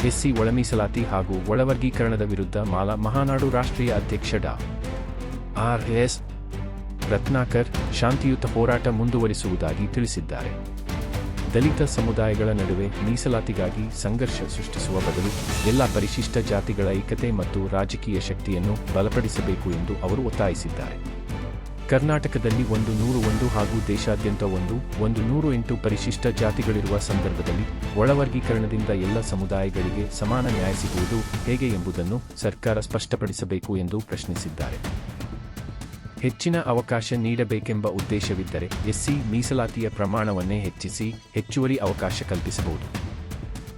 SC ಒಳಮೀಸಲಾತಿ ಹಾಗೂ ಒಳವರ್ಗೀಕರಣದ ವಿರುದ್ಧ ಮಹಾನಾಡು ರಾಷ್ಟ್ರೀಯ ಅಧ್ಯಕ್ಷ ಡಾ. ಆರ್.ಎಸ್. ರತ್ನಾಕರ್ ಶಾಂತಿಯುತ ಹೋರಾಟ ಮುಂದುವರಿಸುವುದಾಗಿ ತಿಳಿಸಿದ್ದಾರೆ. ದಲಿತ ಸಮುದಾಯಗಳ ನಡುವೆ ಮೀಸಲಾತಿಗಾಗಿ ಸಂಘರ್ಷ ಸೃಷ್ಟಿಸುವ ಬದಲು ಎಲ್ಲ ಪರಿಶಿಷ್ಟ ಜಾತಿಗಳ ಐಕ್ಯತೆ ಮತ್ತು ರಾಜಕೀಯ ಶಕ್ತಿಯನ್ನು ಬಲಪಡಿಸಬೇಕು ಎಂದು ಅವರು ಒತ್ತಾಯಿಸಿದ್ದಾರೆ. ಕರ್ನಾಟಕದಲ್ಲಿ 101 ಹಾಗೂ ದೇಶಾದ್ಯಂತ 108 ಪರಿಶಿಷ್ಟ ಜಾತಿಗಳಿರುವ ಸಂದರ್ಭದಲ್ಲಿ ಒಳವರ್ಗೀಕರಣದಿಂದ ಎಲ್ಲ ಸಮುದಾಯಗಳಿಗೆ ಸಮಾನ ನ್ಯಾಯ ಸಿಗುವುದು ಹೇಗೆ ಎಂಬುದನ್ನು ಸರ್ಕಾರ ಸ್ಪಷ್ಟಪಡಿಸಬೇಕು ಎಂದು ಪ್ರಶ್ನಿಸಿದ್ದಾರೆ. ಹೆಚ್ಚಿನ ಅವಕಾಶ ನೀಡಬೇಕೆಂಬ ಉದ್ದೇಶವಿದ್ದರೆ ಎಸ್ಸಿ ಮೀಸಲಾತಿಯ ಪ್ರಮಾಣವನ್ನೇ ಹೆಚ್ಚಿಸಿ ಹೆಚ್ಚುವರಿ ಅವಕಾಶ ಕಲ್ಪಿಸಬಹುದು.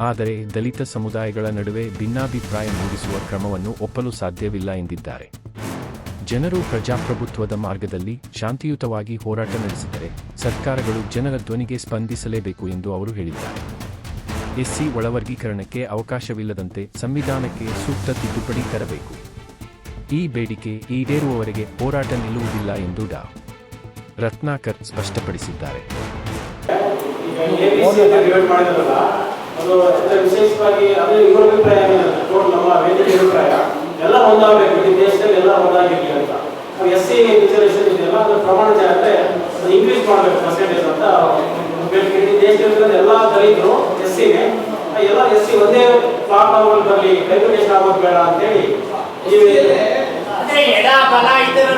ಆದರೆ ದಲಿತ ಸಮುದಾಯಗಳ ನಡುವೆ ಭಿನ್ನಾಭಿಪ್ರಾಯ ಮೂಡಿಸುವ ಕ್ರಮವನ್ನು ಒಪ್ಪಲು ಸಾಧ್ಯವಿಲ್ಲ ಎಂದಿದ್ದಾರೆ. ಜನರು ಪ್ರಜಾಪ್ರಭುತ್ವದ ಮಾರ್ಗದಲ್ಲಿ ಶಾಂತಿಯುತವಾಗಿ ಹೋರಾಟ ನಡೆಸಿದರೆ ಸರ್ಕಾರಗಳು ಜನರ ಧ್ವನಿಗೆ ಸ್ಪಂದಿಸಲೇಬೇಕು ಎಂದು ಅವರು ಹೇಳಿದ್ದಾರೆ. ಎಸ್ಸಿ ಒಳವರ್ಗೀಕರಣಕ್ಕೆ ಅವಕಾಶವಿಲ್ಲದಂತೆ ಸಂವಿಧಾನಕ್ಕೆ ಸೂಕ್ತ ತಿದ್ದುಪಡಿ ತರಬೇಕು. ಈ ಬೇಡಿಕೆ ಈಡೇರುವವರೆಗೆ ಹೋರಾಟ ನಿಲ್ಲುವುದಿಲ್ಲ ಎಂದು ಡಾ. ರತ್ನಾಕರ್ ಸ್ಪಷ್ಟಪಡಿಸಿದ್ದಾರೆ. ಎಲ್ಲ ಒಂದಾಗಬೇಕು, ಇಡೀ ದೇಶದಲ್ಲಿ ಎಲ್ಲ ಒಂದಾಗಿರಲಿ ಅಂತ. ಎಸ್ಸಿ ರಿಸರ್ವೇಷನ್ ಇದೆಯಲ್ಲ ಅದರ ಪ್ರಮಾಣ ಜಾಗಕ್ಕೆ ಅದು ಇನ್ಕ್ರೀಸ್ ಮಾಡಬೇಕು ಪರ್ಸೆಂಟೇಜ್ ಅಂತ ಇಡೀ ದೇಶದಲ್ಲಿ ಎಲ್ಲ ದಲಿತರು ಎಸ್ಸಿಗೆ ಎಲ್ಲ ಎಸ್ಸಿ ಒಂದೇ ಪ್ಲಾಟ್ಫಾರ್ಮಲ್ಲಿ ಬರಲಿ, ರೆಗ್ಯುಲೇಷನ್ ಆಗೋದು ಬೇಡ ಅಂತೇಳಿ ಎಡ ಬಲ ಇದನ್ನು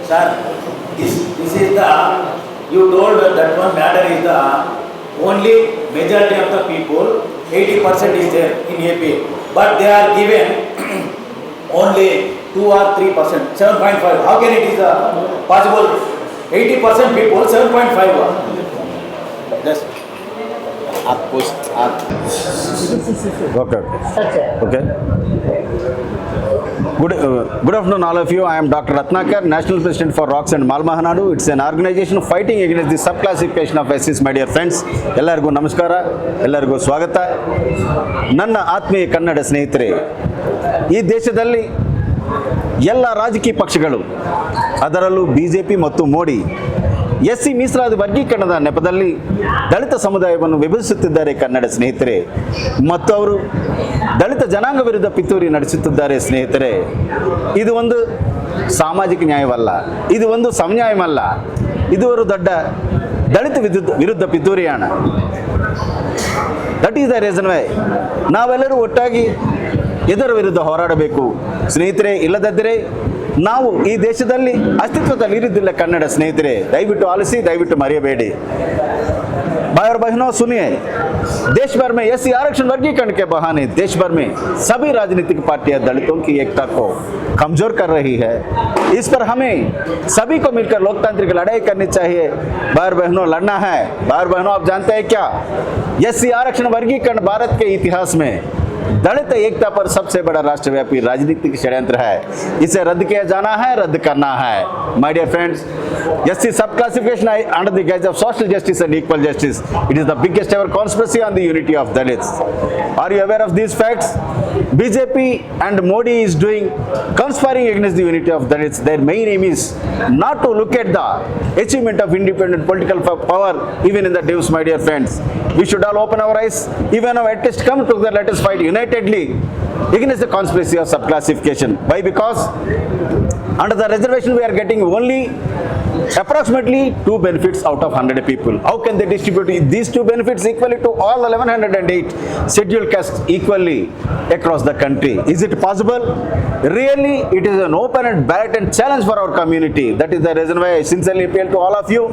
Sir, this is the, you told that one matter is the only majority of the people, 80% is there in AP, but they are given only 2 or 3%, 7.5. How can it is possible? 80% people, 7.5. Yes. Okay. Good afternoon, all of you. I am Dr. Ratnakar, National President for ROCKS and Mahanadu. It's an organization fighting against the subclassification of SCs, my dear friends. ಎಲ್ಲರಿಗೂ ನಮಸ್ಕಾರ, ಎಲ್ಲರಿಗೂ ಸ್ವಾಗತ. ನನ್ನ ಆತ್ಮೀಯ ಕನ್ನಡ ಸ್ನೇಹಿತರೆ, ಈ ದೇಶದಲ್ಲಿ ಎಲ್ಲ ರಾಜಕೀಯ ಪಕ್ಷಗಳು, ಅದರಲ್ಲೂ ಬಿಜೆಪಿ ಮತ್ತು ಮೋದಿ, ಎಸ್ಸಿ ಮೀಸಲಾತಿ ವರ್ಗೀಕರಣದ ನೆಪದಲ್ಲಿ ದಲಿತ ಸಮುದಾಯವನ್ನು ವಿಭಜಿಸುತ್ತಿದ್ದಾರೆ ಕನ್ನಡ ಸ್ನೇಹಿತರೆ, ಮತ್ತು ಅವರು ದಲಿತ ಜನಾಂಗ ವಿರುದ್ಧ ಪಿತೂರಿ ನಡೆಸುತ್ತಿದ್ದಾರೆ ಸ್ನೇಹಿತರೆ. ಇದು ಒಂದು ಸಾಮಾಜಿಕ ನ್ಯಾಯವಲ್ಲ, ಇದು ಒಂದು ಸಮನ್ಯಾಯವಲ್ಲ, ಇದು ಒಂದು ದೊಡ್ಡ ದಲಿತ ವಿರುದ್ಧ ಪಿತೂರಿಯಾಣ. That is the reason why ನಾವೆಲ್ಲರೂ ಒಟ್ಟಾಗಿ ಇದರ ವಿರುದ್ಧ ಹೋರಾಡಬೇಕು ಸ್ನೇಹಿತರೆ. ಇಲ್ಲದಿದ್ದರೆ ನಾವು ಈ ದೇಶದಲ್ಲಿ ಅಸ್ತಿತ್ವದಲ್ಲಿ ಇರುವುದಿಲ್ಲ ಕನ್ನಡ ಸ್ನೇಹಿತರೆ. ದಯವಿಟ್ಟು ಆಲಿಸಿ, ದಯವಿಟ್ಟು ಮರೆಯಬೇಡಿ. भाई और बहनों सुनिए, देश भर में एससी आरक्षण वर्गीकरण के बहाने देश भर में सभी राजनीतिक पार्टियां दलितों की एकता को कमजोर कर रही है. इस पर हमें सभी को मिलकर लोकतांत्रिक लड़ाई करनी चाहिए. भाई और बहनों, लड़ना है. भाई और बहनों, आप जानते हैं क्या, एससी आरक्षण वर्गीकरण भारत के इतिहास में दलित एकता पर सबसे बड़ा राष्ट्रव्यापी राजनीतिक षड्यंत्र है. इसे रद्द किया जाना है, रद्द करना है. My dear friends, SC subclassification under the guise of social justice and equal justice, it is the biggest ever conspiracy on the unity of Dalits. Are you aware of these facts? BJP and Modi is doing conspiring against the unity of Dalits. Their main aim is not to look at the achievement of independent political power even in the Devs, my dear friends. We should all open our eyes. Even now, at least come together, let us fight unitedly against the conspiracy of subclassification. Why? Because under the reservation we are getting only approximately 2 benefits out of 100 people. How can they distribute these 2 benefits equally to all 1108 scheduled castes equally across the country? Is it possible? Really, it is an open and blatant challenge for our community. That is the reason why I sincerely appeal to all of you.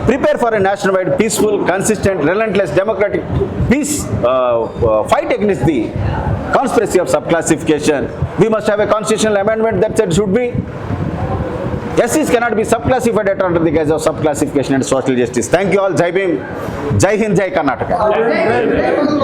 Prepare for a nationwide, peaceful, consistent, relentless, democratic peace fight against the conspiracy of subclassification. We must have a constitutional amendment that said should be SCs cannot be subclassified under the guise of subclassification and social justice. Thank you all. Jai Bhim, Jai Hind, Jai Karnataka.